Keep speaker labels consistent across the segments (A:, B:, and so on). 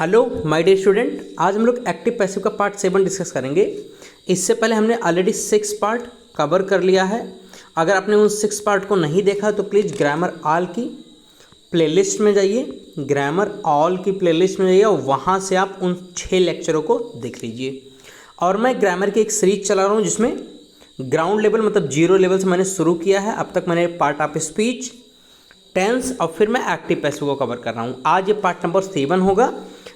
A: Hello my dear student, आज हम लोग एक्टिव पैसिव का पार्ट 7 डिस्कस करेंगे। इससे पहले हमने ऑलरेडी 6 पार्ट कवर कर लिया है। अगर आपने उन 6 पार्ट को नहीं देखा तो प्लीज़ ग्रामर ऑल की प्लेलिस्ट में जाइए, ग्रामर ऑल की प्लेलिस्ट में जाइए और वहाँ से आप उन 6 लेक्चरों को देख लीजिए। और मैं ग्रामर की एक सीरीज चला रहा हूँ जिसमें ग्राउंड लेवल मतलब 0 लेवल से मैंने शुरू किया है। अब तक मैंने पार्ट ऑफ स्पीच, टेंस और फिर मैं एक्टिव पैसिव को कवर कर रहा हूँ। आज ये पार्ट नंबर 7 होगा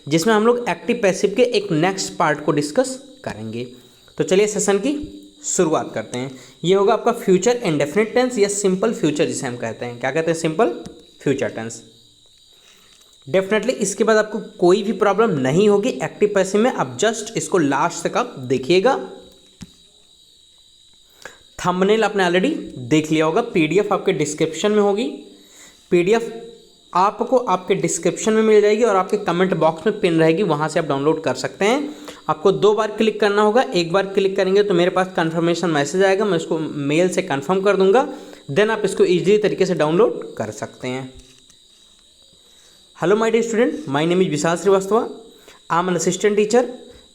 A: जिसमें हम लोग एक्टिव पैसिव के एक नेक्स्ट पार्ट को डिस्कस करेंगे। तो चलिए सेशन की शुरुआत करते हैं। ये होगा आपका फ्यूचर इंडेफिनिट टेंस या सिंपल फ्यूचर जिसे हम कहते हैं। क्या कहते हैं? Simple future tense. डेफिनेटली इसके बाद आपको कोई भी प्रॉब्लम नहीं होगी एक्टिव पैसिव में। आप जस्ट इसको लास्ट तक आप देखिएगा। थंबनेल आपने ऑलरेडी देख लिया होगा, पीडीएफ आपके डिस्क्रिप्शन में होगी। पीडीएफ आपको आपके डिस्क्रिप्शन में मिल जाएगी और आपके कमेंट बॉक्स में पिन रहेगी, वहाँ से आप डाउनलोड कर सकते हैं। आपको 2 बार क्लिक करना होगा। एक बार क्लिक करेंगे तो मेरे पास कंफर्मेशन मैसेज आएगा, मैं उसको मेल से कंफर्म कर दूंगा। देन आप इसको ईजिली तरीके से डाउनलोड कर सकते हैं। Hello my dear student, my name is Vishal Srivastava. I am an assistant teacher.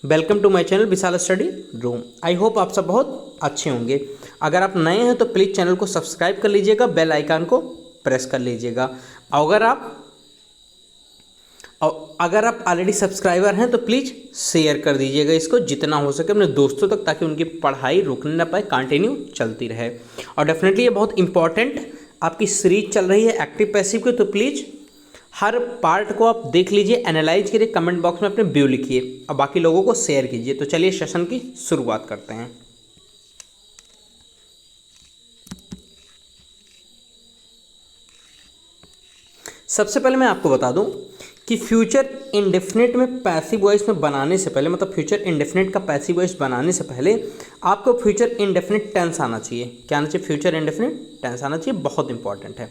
A: Welcome to my channel Vishal study room. I hope आप सब बहुत अच्छे होंगे। अगर आप नए हैं तो प्लीज़ चैनल को सब्सक्राइब कर लीजिएगा, बेल आइकन को प्रेस कर लीजिएगा। अगर आप ऑलरेडी सब्सक्राइबर हैं तो प्लीज़ शेयर कर दीजिएगा इसको जितना हो सके अपने दोस्तों तक, ताकि उनकी पढ़ाई रुकने ना पाए, कंटिन्यू चलती रहे। और डेफिनेटली ये बहुत इंपॉर्टेंट आपकी सीरीज चल रही है एक्टिव पैसिव की, तो प्लीज़ हर पार्ट को आप देख लीजिए, एनालाइज करिए, कमेंट बॉक्स में अपने व्यू लिखिए और बाकी लोगों को शेयर कीजिए। तो चलिए सेशन की शुरुआत करते हैं। सबसे पहले मैं आपको बता दूं कि फ्यूचर इंडेफिनिट में पैसिव वॉइस में बनाने से पहले, मतलब फ्यूचर इंडेफिनिट का पैसिव वॉइस बनाने से पहले आपको फ्यूचर इंडेफिनिट टेंस आना चाहिए। क्या आना चाहिए? फ्यूचर इंडेफिनिट टेंस आना चाहिए। बहुत इंपॉर्टेंट है।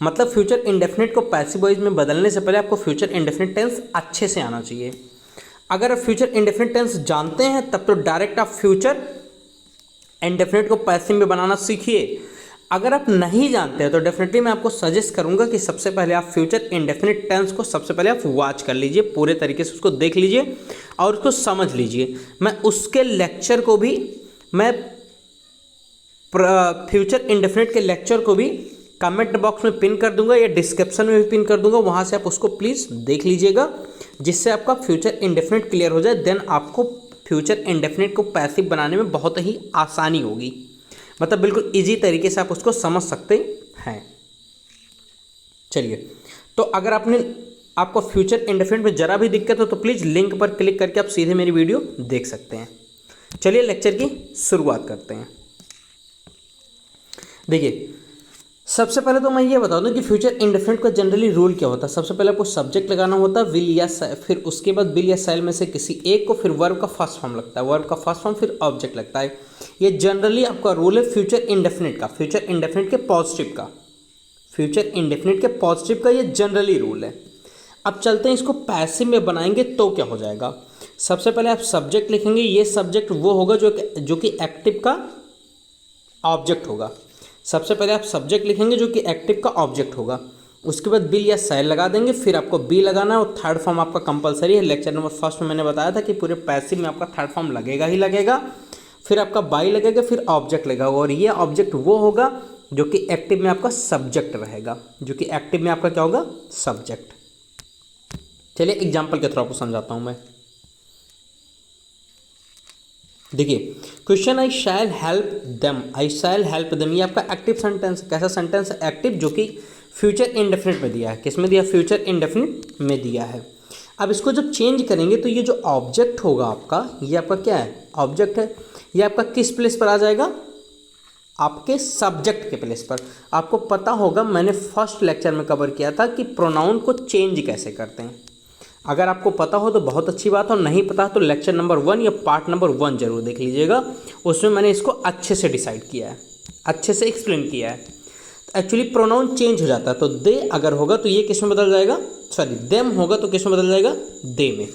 A: मतलब फ्यूचर इंडेफिनिट को पैसिव वॉइस में बदलने से पहले आपको फ्यूचर इंडेफिनिट टेंस अच्छे से आना चाहिए। अगर आप फ्यूचर इंडेफिनिट टेंस जानते हैं तब तो डायरेक्ट आप फ्यूचर इंडेफिनिट को पैसिव में बनाना सीखिए। अगर आप नहीं जानते हैं तो डेफिनेटली मैं आपको सजेस्ट करूंगा कि सबसे पहले आप फ्यूचर इंडेफिनिट टेंस को सबसे पहले आप वॉच कर लीजिए, पूरे तरीके से उसको देख लीजिए और उसको समझ लीजिए। मैं उसके लेक्चर को भी, मैं फ्यूचर इंडेफिनिट के लेक्चर को भी कमेंट बॉक्स में पिन कर दूंगा या डिस्क्रिप्शन में भी पिन कर दूंगा, वहाँ से आप उसको प्लीज़ देख लीजिएगा, जिससे आपका फ्यूचर इंडेफिनिट क्लियर हो जाए। देन आपको फ्यूचर इंडेफिनिट को पैसिव बनाने में बहुत ही आसानी होगी, मतलब बिल्कुल इजी तरीके से आप उसको समझ सकते हैं। चलिए, तो अगर आपको फ्यूचर इंडेफिनिट में जरा भी दिक्कत हो तो प्लीज़ लिंक पर क्लिक करके आप सीधे मेरी वीडियो देख सकते हैं। चलिए लेक्चर की शुरुआत करते हैं। देखिए, सबसे पहले तो मैं ये बता दूं कि फ्यूचर इंडेफिनिट का जनरली रूल क्या होता है। सबसे पहले आपको सब्जेक्ट लगाना होता है, विल या फिर उसके बाद विल या शैल में से किसी एक को, फिर वर्ब का फर्स्ट फॉर्म लगता है, वर्ब का फर्स्ट फॉर्म फिर ऑब्जेक्ट लगता है। ये जनरली आपका रूल है फ्यूचर इंडेफिनिट का, फ्यूचर इंडेफिनिट के पॉजिटिव का, फ्यूचर इंडेफिनिट के पॉजिटिव का ये जनरली रूल है। अब चलते हैं इसको पैसिव में बनाएंगे तो क्या हो जाएगा। सबसे पहले आप सब्जेक्ट लिखेंगे। ये सब्जेक्ट वो होगा जो कि एक्टिव का ऑब्जेक्ट होगा। सबसे पहले आप सब्जेक्ट लिखेंगे जो कि एक्टिव का ऑब्जेक्ट होगा। उसके बाद बिल या शैल लगा देंगे, फिर आपको बी लगाना है और थर्ड फॉर्म आपका कंपलसरी है। लेक्चर नंबर 1 में मैंने बताया था कि पूरे पैसिव में आपका थर्ड फॉर्म लगेगा ही लगेगा। फिर आपका बाई लगेगा, फिर ऑब्जेक्ट लगेगा और ये ऑब्जेक्ट वो होगा जो कि एक्टिव में आपका सब्जेक्ट रहेगा, जो कि एक्टिव में आपका क्या होगा? सब्जेक्ट। चलिए एग्जाम्पल के थ्रू आपको समझाता हूँ मैं। देखिए, question I shell help them, I shell help them, ये आपका एक्टिव सेंटेंस। कैसा सेंटेंस है? एक्टिव, जो कि फ्यूचर इंडेफिनिट में दिया है। किस में दिया? फ्यूचर इंडेफिनिट में दिया है। अब इसको जब चेंज करेंगे तो ये जो ऑब्जेक्ट होगा आपका, ये आपका क्या है? ऑब्जेक्ट है। ये आपका किस प्लेस पर आ जाएगा? आपके सब्जेक्ट के प्लेस पर। आपको पता होगा, मैंने फर्स्ट लेक्चर में कवर किया था कि प्रोनाउन को चेंज कैसे करते हैं। अगर आपको पता हो तो बहुत अच्छी बात है, और नहीं पता तो लेक्चर नंबर 1 या पार्ट नंबर 1 जरूर देख लीजिएगा। उसमें मैंने इसको अच्छे से डिसाइड किया है, अच्छे से एक्सप्लेन किया है। तो एक्चुअली प्रोनाउन चेंज हो जाता है। तो दे अगर होगा तो ये किस में बदल जाएगा? सॉरी, देम होगा तो किस में बदल जाएगा? दे में।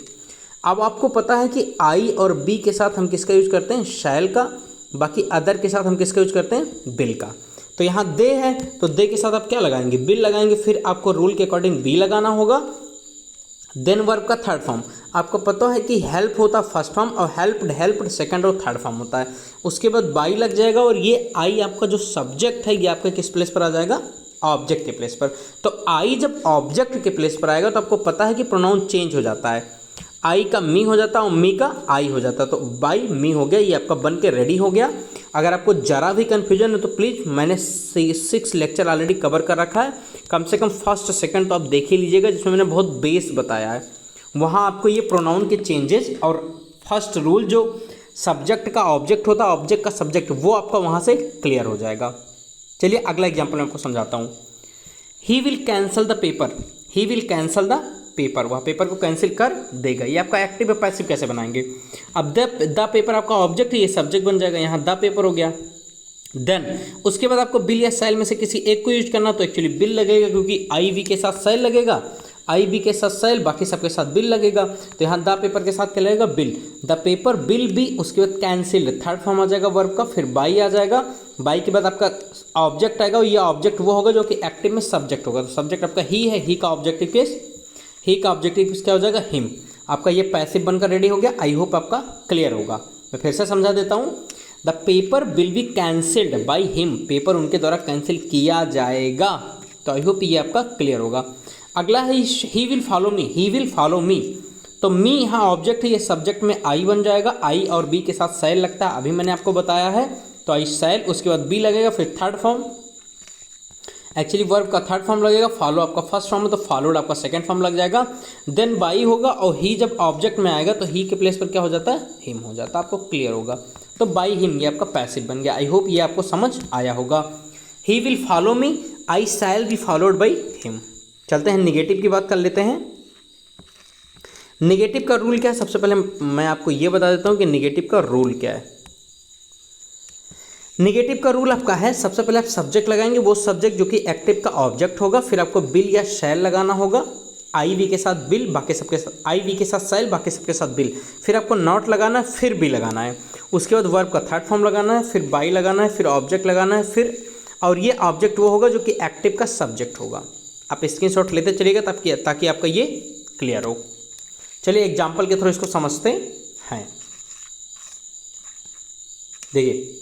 A: अब आपको पता है कि आई और बी के साथ हम किसका यूज करते हैं? शैल का। बाकी अदर के साथ हम किसका यूज करते हैं? बिल का। तो यहाँ दे है तो दे के साथ आप क्या लगाएंगे? बिल लगाएंगे। फिर आपको रूल के अकॉर्डिंग बी लगाना होगा। देन वर्ब का थर्ड फॉर्म, आपको पता है कि हेल्प होता है फर्स्ट फॉर्म और हेल्प्ड सेकंड और थर्ड फॉर्म होता है। उसके बाद बाई लग जाएगा और ये आई आपका जो सब्जेक्ट है ये आपका किस प्लेस पर आ जाएगा, ऑब्जेक्ट के प्लेस पर। तो आई जब ऑब्जेक्ट के प्लेस पर आएगा तो आपको पता है कि प्रोनाउन चेंज हो जाता है, आई का मी हो जाता है और मी का आई हो जाता है। तो बाई मी हो गया, ये आपका बन के रेडी हो गया। अगर आपको जरा भी कन्फ्यूजन है तो प्लीज़ मैंने 6 लेक्चर ऑलरेडी कवर कर रखा है, कम से कम फर्स्ट सेकंड तो आप देख ही लीजिएगा, जिसमें मैंने बहुत बेस बताया है। वहाँ आपको ये प्रोनाउन के चेंजेस और फर्स्ट रूल जो सब्जेक्ट का ऑब्जेक्ट होता है, ऑब्जेक्ट का सब्जेक्ट, वो आपका वहाँ से क्लियर हो जाएगा। चलिए अगला एग्जाम्पल मैं आपको समझाता हूँ। He will cancel the paper, he will cancel the paper, वह पेपर को कैंसिल कर देगा। ये आपका एक्टिव और पैसिव कैसे बनाएंगे। अब द पेपर आपका ऑब्जेक्ट है, ये सब्जेक्ट बन जाएगा, यहाँ द पेपर हो गया। देन उसके बाद आपको बिल या सेल में से किसी एक को यूज करना, तो एक्चुअली बिल लगेगा क्योंकि आई वी के साथ सेल लगेगा, आई बी के साथ सेल, बाकी सबके साथ बिल लगेगा। तो यहाँ द पेपर के साथ क्या लगेगा, bill. The paper bill B, उसके बाद कैंसिल्ड थर्ड फॉर्म आ जाएगा वर्ब का, फिर बाई आ जाएगा, बाई के बाद आपका ऑब्जेक्ट आएगा, ये ऑब्जेक्ट वो होगा जो कि एक्टिव में सब्जेक्ट होगा। तो सब्जेक्ट आपका ही है, ही का ऑब्जेक्टिव केस, ही का ऑब्जेक्टिव केस क्या हो जाएगा, हिम। आपका ये पैसिव बनकर रेडी हो गया। आई होप आपका क्लियर होगा। मैं फिर से समझा देता हूँ। The paper will be cancelled by him, paper उनके द्वारा कैंसिल किया जाएगा। तो आई होप ये आपका क्लियर होगा। अगला है he will follow me, he will follow me. तो मी यहाँ ऑब्जेक्ट है, ये सब्जेक्ट में आई बन जाएगा, आई और बी के साथ सेल लगता है, अभी मैंने आपको बताया है। तो आई सेल, उसके बाद बी लगेगा, फिर थर्ड फॉर्म, एक्चुअली वर्ब का थर्ड फॉर्म लगेगा, फॉलो आपका फर्स्ट फॉर्म है तो फॉलोड आपका सेकंड फॉर्म लग जाएगा। देन बाई होगा और ही जब ऑब्जेक्ट में आएगा तो ही के प्लेस पर क्या हो जाता है, हिम हो जाता है। आपको क्लियर होगा। तो बाई हिम ये आपका पैसिव बन गया। आई होप ये आपको समझ आया होगा। He will follow me, I shall be followed by him. चलते हैं निगेटिव की बात कर लेते हैं। निगेटिव का रूल क्या है, सबसे पहले मैं आपको ये बता देता हूँ कि निगेटिव का रूल क्या है। निगेटिव का रूल आपका है, सबसे पहले आप सब्जेक्ट लगाएंगे, वो सब्जेक्ट जो कि एक्टिव का ऑब्जेक्ट होगा, फिर आपको बिल या शैल लगाना होगा, आई वी के साथ बिल, बाकी सबके साथ आई वी के साथ शैल, बाकी सबके साथ बिल, फिर आपको नॉट लगाना है, फिर बी लगाना है, उसके बाद वर्ब का थर्ड फॉर्म लगाना है, फिर बाई लगाना है, फिर ऑब्जेक्ट लगाना है, फिर और ये ऑब्जेक्ट वो होगा जो कि एक्टिव का सब्जेक्ट होगा। आप स्क्रीनशॉट लेते चलिएगा ताकि आपका ये क्लियर हो। चलिए एग्जाम्पल के थ्रू इसको समझते हैं। देखिए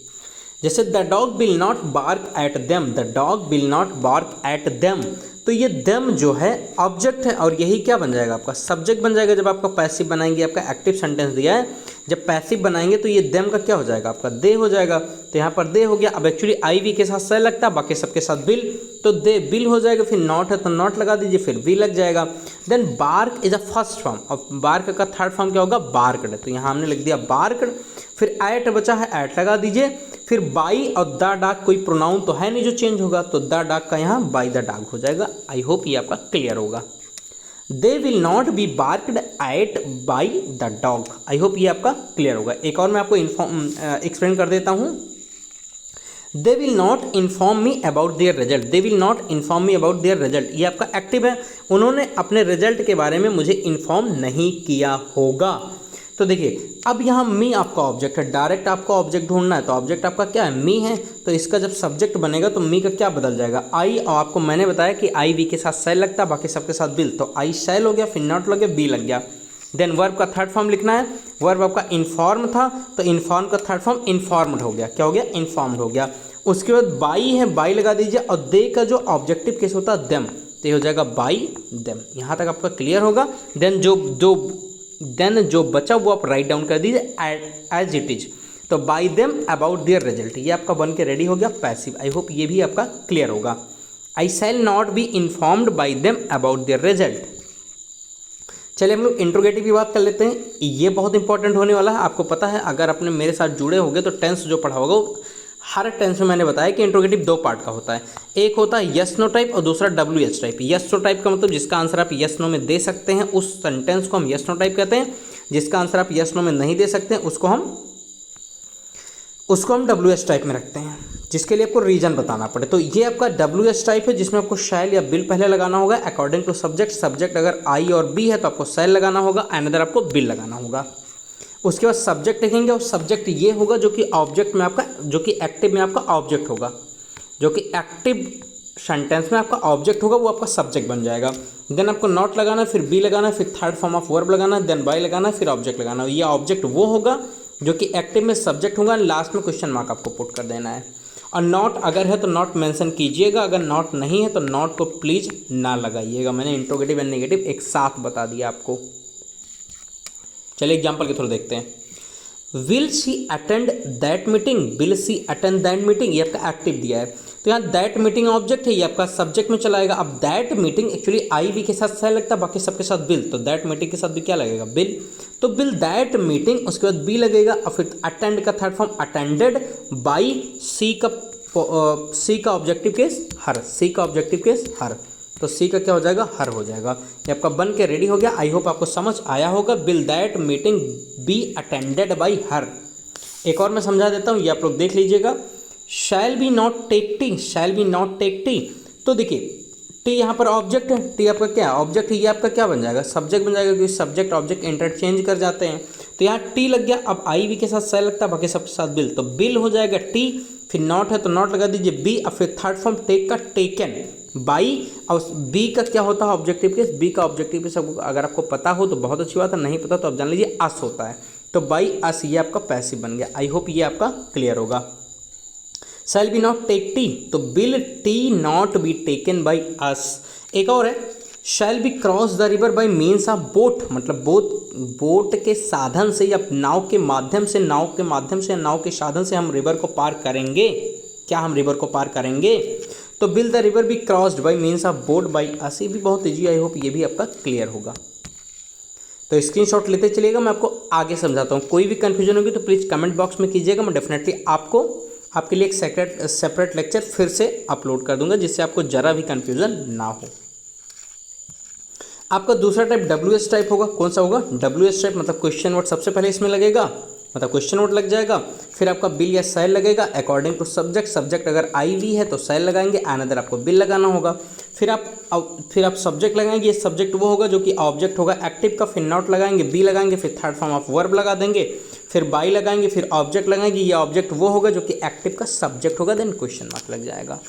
A: जैसे the dog will not bark at them, the dog will not bark at them. तो ये देम जो है ऑब्जेक्ट है और यही क्या बन जाएगा, आपका सब्जेक्ट बन जाएगा। जब आपका पैसिव बनाएंगे, आपका एक्टिव सेंटेंस दिया है, जब पैसिव बनाएंगे तो ये देम का क्या हो जाएगा, आपका दे हो जाएगा। तो यहाँ पर दे हो गया। अब एक्चुअली आई वी के साथ से लगता है, बाकी सबके साथ बिल, तो दे बिल हो जाएगा। फिर नॉट है तो नॉट लगा दीजिए, फिर वी लग जाएगा। Then bark is a first form, और बार्क का थर्ड फॉर्म क्या होगा, बार्कड। तो यहाँ हमने लिख दिया बार्कड। फिर एट बचा है, एट लगा दीजिए। फिर बाई और द डॉग, कोई प्रोनाउन तो है नहीं जो चेंज होगा, तो द डॉग का यहाँ बाई द डॉग हो जाएगा। आई होप ये आपका क्लियर होगा। They will not be barked at by the dog. I hope ये आपका क्लियर होगा। एक और मैं आपको एक्सप्लेन कर देता हूँ। दे will not inform me about their result, they will not inform me about their result, ये आपका एक्टिव है। उन्होंने अपने रिजल्ट के बारे में मुझे इन्फॉर्म नहीं किया होगा। तो देखिए अब यहाँ मी आपका ऑब्जेक्ट है, डायरेक्ट आपको ऑब्जेक्ट ढूंढना है, तो ऑब्जेक्ट आपका क्या है, मी है। तो इसका जब सब्जेक्ट बनेगा तो मी का क्या बदल जाएगा, आई। और आपको मैंने बताया कि आई वी के साथ शैल लगता है, बाकी सबके साथ बिल, तो आई शैल हो गया, फिर नॉट लग गया, बी लग गया। देन वर्ब का थर्ड फॉर्म लिखना है। वर्ब आपका इन्फॉर्म था, तो इन्फॉर्म का थर्ड फॉर्म इन्फॉर्म्ड हो गया। क्या हो गया, इन्फॉर्म्ड हो गया। उसके बाद बाई है, बाई लगा दीजिए, और दे का जो ऑब्जेक्टिव केस होता है देम, तो ये हो जाएगा बाई देम। यहाँ तक आपका क्लियर होगा। देन जो बचा वो आप राइट डाउन कर दीजिए एज इट इज। तो by them about their result, ये आपका बन के रेडी हो गया पैसिव। आई होप ये भी आपका क्लियर होगा। I shall not be informed by them about their result. चलिए हम लोग इंट्रोगेटिव की बात कर लेते हैं। ये बहुत इंपॉर्टेंट होने वाला है। आपको पता है, अगर आपने मेरे साथ जुड़े होंगे तो टेंस जो पढ़ा होगा, हर टेंस में मैंने बताया कि इंट्रोगेटिव दो पार्ट का होता है। एक होता है यस नो टाइप और दूसरा W H type. Yes no type का मतलब जिसका आंसर आप यस नो में दे सकते हैं, उस सेंटेंस को हम यस नो टाइप कहते हैं। जिसका आंसर आप यस नो में नहीं दे सकते हैं, उसको हम डब्ल्यू एच टाइप में रखते हैं, जिसके लिए आपको रीजन बताना पड़े। तो ये आपका डब्ल्यू एच टाइप है, जिसमें आपको शैल या बिल पहले लगाना होगा अकॉर्डिंग टू सब्जेक्ट। सब्जेक्ट अगर आई और बी है तो आपको शैल लगाना होगा, अनदर आपको बिल लगाना होगा। उसके बाद सब्जेक्ट लिखेंगे, और सब्जेक्ट ये होगा जो कि ऑब्जेक्ट में आपका, जो कि एक्टिव में आपका ऑब्जेक्ट होगा, जो कि एक्टिव सेंटेंस में आपका ऑब्जेक्ट होगा वो आपका सब्जेक्ट बन जाएगा। देन आपको नॉट लगाना है, फिर बी लगाना है, फिर थर्ड फॉर्म ऑफ वर्ब लगाना है, देन बाय लगाना है, फिर ऑब्जेक्ट लगाना है। ये ऑब्जेक्ट वो होगा जो कि एक्टिव में सब्जेक्ट होगा, लास्ट में क्वेश्चन मार्क आपको पुट कर देना है। और नॉट अगर है तो नॉट मेंशन कीजिएगा, अगर नॉट नहीं है तो नॉट को प्लीज ना लगाइएगा। मैंने इंट्रोगेटिव एंड नेगेटिव एक साथ बता दिया आपको। चलिए एग्जाम्पल के थ्रू देखते हैं। Will she attend that meeting, will she attend that meeting, ये आपका एक्टिव दिया है तो यहाँ दैट मीटिंग ऑब्जेक्ट है, ये आपका सब्जेक्ट में चला आएगा। अब that meeting actually I we के साथ सही लगता है, बाकी सबके साथ बिल, तो दैट मीटिंग के साथ भी क्या लगेगा, बिल। तो बिल दैट मीटिंग, उसके बाद बी लगेगा और फिर अटेंड का थर्ड फॉर्म अटेंडेड बाई, सी का ऑब्जेक्टिव केस हर, सी का ऑब्जेक्टिव केस हर, तो सी का क्या हो जाएगा, हर हो जाएगा। ये आपका बन के रेडी हो गया। आई होप आपको समझ आया होगा। Will that meeting be attended by her. एक और मैं समझा देता हूँ, ये आप लोग देख लीजिएगा। Shall B not take tea, shall B not take tea, तो देखिए टी यहाँ पर ऑब्जेक्ट है, टी आपका क्या ऑब्जेक्ट है, ये आपका क्या बन जाएगा, सब्जेक्ट बन जाएगा, क्योंकि सब्जेक्ट ऑब्जेक्ट इंटरचेंज कर जाते हैं। तो यहाँ टी लग गया। अब आई वी के साथ सही लगता है, बाकी सबके साथ बिल, तो बिल हो जाएगा टी, फिर नॉट है तो नॉट लगा दीजिए बी, और फिर थर्ड फॉर्म टेक का टेकन बाई, और बी का क्या होता है ऑब्जेक्टिव केस, बी का ऑब्जेक्टिव केस अगर आपको पता हो तो बहुत अच्छी बात है, नहीं पता तो आप जान लीजिए अस होता है, तो बाई अस ये आपका पैसिव बन गया। आई होप ये आपका क्लियर होगा। Shall B not take tea, तो will tea not be taken by us. एक और है, shall B cross the river by means of boat, मतलब बोट के साधन से या नाव के माध्यम से, नाव के साधन से हम रिवर को पार करेंगे। क्या हम रिवर को पार करेंगे, तो bill the river B crossed by means of boat by us. ये भी बहुत ईजी, आई होप ये भी आपका क्लियर होगा। तो स्क्रीनशॉट लेते चलिएगा, मैं आपको आगे समझाता हूँ। कोई भी कंफ्यूजन होगी तो प्लीज़ कमेंट बॉक्स में कीजिएगा, मैं डेफिनेटली आपके लिए एक सेपरेट लेक्चर फिर से अपलोड कर दूंगा, जिससे आपको जरा भी कंफ्यूजन ना हो। आपका दूसरा टाइप WH टाइप होगा। कौन सा होगा, WH टाइप, मतलब क्वेश्चन वर्ड सबसे पहले इसमें लगेगा, मतलब क्वेश्चन वर्ड लग जाएगा, फिर आपका बिल या शैल लगेगा अकॉर्डिंग टू सब्जेक्ट। सब्जेक्ट अगर आई वी है तो शैल लगाएंगे, अनदर आपको बिल लगाना होगा। फिर आप सब्जेक्ट लगाएंगे, ये सब्जेक्ट वो होगा जो कि ऑब्जेक्ट होगा एक्टिव का, फिर नॉट लगाएंगे, बी लगाएंगे, फिर थर्ड फॉर्म ऑफ वर्ब लगा देंगे, फिर बाई लगाएंगे, फिर ऑब्जेक्ट लगाएंगे, ये ऑब्जेक्ट वो होगा जो कि एक्टिव का सब्जेक्ट होगा, देन क्वेश्चन मार्क लग जाएगा।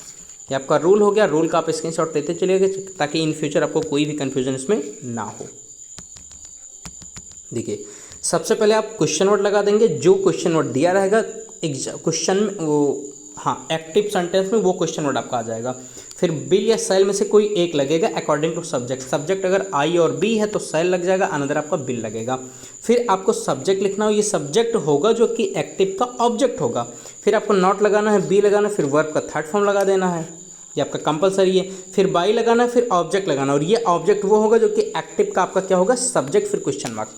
A: ये आपका रूल हो गया। रूल का आप स्क्रीनशॉट लेते चलिएगा ताकि इन फ्यूचर आपको कोई भी कंफ्यूजन इसमें ना हो। देखिए सबसे पहले आप क्वेश्चन वर्ड लगा देंगे, जो क्वेश्चन वर्ड दिया रहेगा क्वेश्चन में वो, हाँ एक्टिव सेंटेंस में वो क्वेश्चन वर्ड आपका आ जाएगा। फिर बिल या शैल में से कोई एक लगेगा अकॉर्डिंग टू सब्जेक्ट। सब्जेक्ट अगर आई और बी है तो शैल लग जाएगा, अनदर आपका बिल लगेगा। फिर आपको सब्जेक्ट लिखना हो, ये सब्जेक्ट होगा जो कि एक्टिव का ऑब्जेक्ट होगा। फिर आपको नॉट लगाना है, बी लगाना, फिर वर्ब का थर्ड फॉर्म लगा देना है, ये आपका कंपलसरी है। फिर बाई लगाना है, फिर ऑब्जेक्ट लगाना, और ये ऑब्जेक्ट वो होगा जो कि एक्टिव का आपका क्या होगा, सब्जेक्ट, फिर क्वेश्चन मार्क।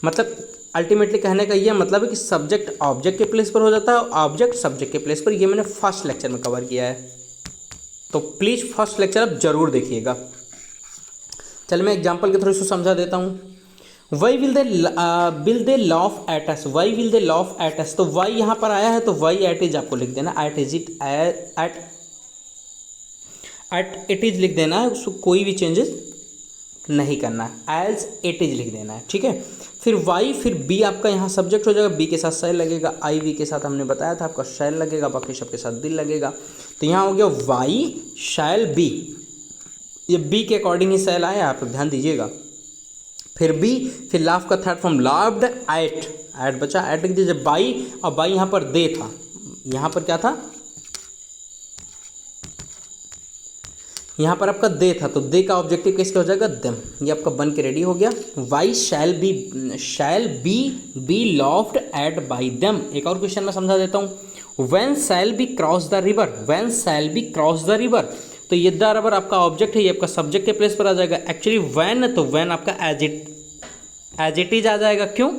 A: मतलब अल्टीमेटली कहने का ये मतलब है कि सब्जेक्ट ऑब्जेक्ट के प्लेस पर हो जाता है, ऑब्जेक्ट सब्जेक्ट के प्लेस पर। ये मैंने फर्स्ट लेक्चर में कवर किया है, तो प्लीज़ फर्स्ट लेक्चर आप जरूर देखिएगा। चल मैं एग्जांपल के थ्रू इसको समझा देता हूँ। Why will they laugh at us, why will they laugh at us, तो वाई यहाँ पर आया है तो वाई एट इज आपको लिख देना, at is it, at it is लिख देना है, उसको कोई भी चेंजेस नहीं करना है, एज इट इज लिख देना है, ठीक है। फिर वाई, फिर बी आपका यहाँ सब्जेक्ट हो जाएगा, बी के साथ शैल लगेगा, आई वी के साथ हमने बताया था आपका शैल लगेगा, बाकी सबके साथ बिल लगेगा। तो यहाँ हो गया वाई शैल बी, ये बी के अकॉर्डिंग ही शैल आया, आप ध्यान दीजिएगा। फिर बी, फिर लाफ का third form laughed at, at बचा, एट लिख दीजिए बाई, और बाई यहाँ पर दे था, यहाँ पर क्या था, यहाँ पर आपका दे था, तो दे का ऑब्जेक्टिव किसका हो जाएगा, देम। ये आपका बन के रेडी हो गया। Why shall we laughed at by them. एक और क्वेश्चन मैं समझा देता हूँ। When shall B cross the river, when shall B cross the river, तो ये द रिवर आपका ऑब्जेक्ट है, ये आपका सब्जेक्ट के प्लेस पर आ जाएगा। एक्चुअली व्हेन, तो व्हेन आपका एज इट इज आ जाएगा। क्यों,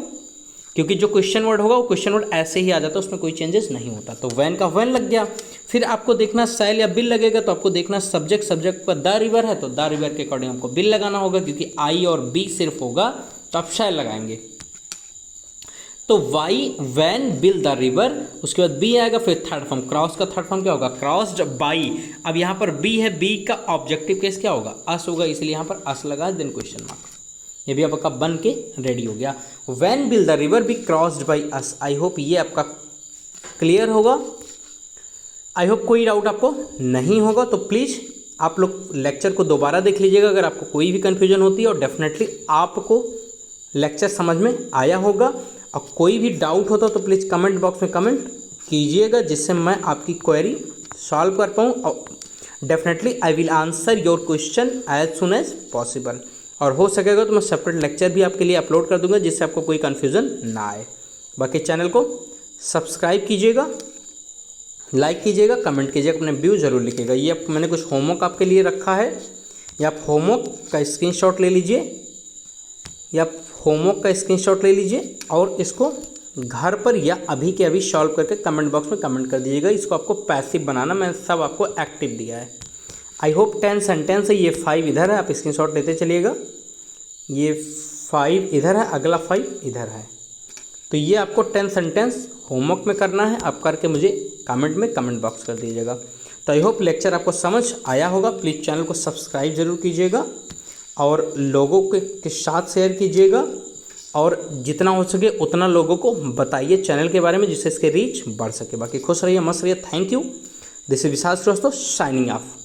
A: क्योंकि जो क्वेश्चन वर्ड होगा वो क्वेश्चन वर्ड ऐसे ही आ जाता है, उसमें कोई चेंजेस नहीं होता, तो व्हेन का व्हेन लग गया। फिर आपको देखना शैल या बिल लगेगा, तो आपको देखना सब्जेक्ट पर द रिवर है तो द रिवर के अकॉर्डिंग आपको बिल लगाना होगा, क्योंकि आई और बी सिर्फ होगा तो आप शैल लगाएंगे। तो why when will the river, उसके बाद बी आएगा, फिर थर्ड फॉर्म, क्रॉस का थर्ड फॉर्म क्या होगा, क्रॉस्ड बाई। अब यहाँ पर बी है, बी का ऑब्जेक्टिव केस क्या होगा, अस होगा, इसलिए यहाँ पर अस लगा, देन क्वेश्चन मार्क। ये भी आपका बन के रेडी हो गया। When will the river B crossed by us. I hope ये आपका क्लियर होगा, आई होप कोई डाउट आपको नहीं होगा। तो प्लीज़ आप लोग लेक्चर को दोबारा देख लीजिएगा अगर आपको कोई भी कन्फ्यूजन होती है, और डेफिनेटली आपको लेक्चर समझ में आया होगा। और कोई भी डाउट होता तो प्लीज़ कमेंट बॉक्स में कमेंट कीजिएगा, जिससे मैं आपकी क्वेरी सॉल्व कर पाऊँ, और definitely I will answer your question as soon as possible. और हो सकेगा तो मैं सेपरेट लेक्चर भी आपके लिए अपलोड कर दूंगा, जिससे आपको कोई कन्फ्यूज़न ना आए। बाकी चैनल को सब्सक्राइब कीजिएगा, लाइक कीजिएगा, कमेंट कीजिएगा, अपने व्यू ज़रूर लिखिएगा। ये मैंने कुछ होमवर्क आपके लिए रखा है, या आप होमवर्क का स्क्रीनशॉट ले लीजिए, और इसको घर पर या अभी के अभी सॉल्व करके कमेंट बॉक्स में कमेंट कर दीजिएगा। इसको आपको पैसिव बनाना, मैंने सब आपको एक्टिव दिया है। आई होप 10 सेंटेंस है, ये 5 इधर है, आप स्क्रीनशॉट लेते चलिएगा। ये 5 इधर है, अगला 5 इधर है। तो ये आपको 10 सेंटेंस होमवर्क में करना है, आप करके मुझे कमेंट में कमेंट बॉक्स कर दीजिएगा। तो आई होप लेक्चर आपको समझ आया होगा। प्लीज़ चैनल को सब्सक्राइब जरूर कीजिएगा, और लोगों के साथ शेयर कीजिएगा, और जितना हो सके उतना लोगों को बताइए चैनल के बारे में, जिससे इसके रीच बढ़ सके। बाकी खुश रहिए, मस्त रहिए। Thank you. This is Vishal Srivastava signing of.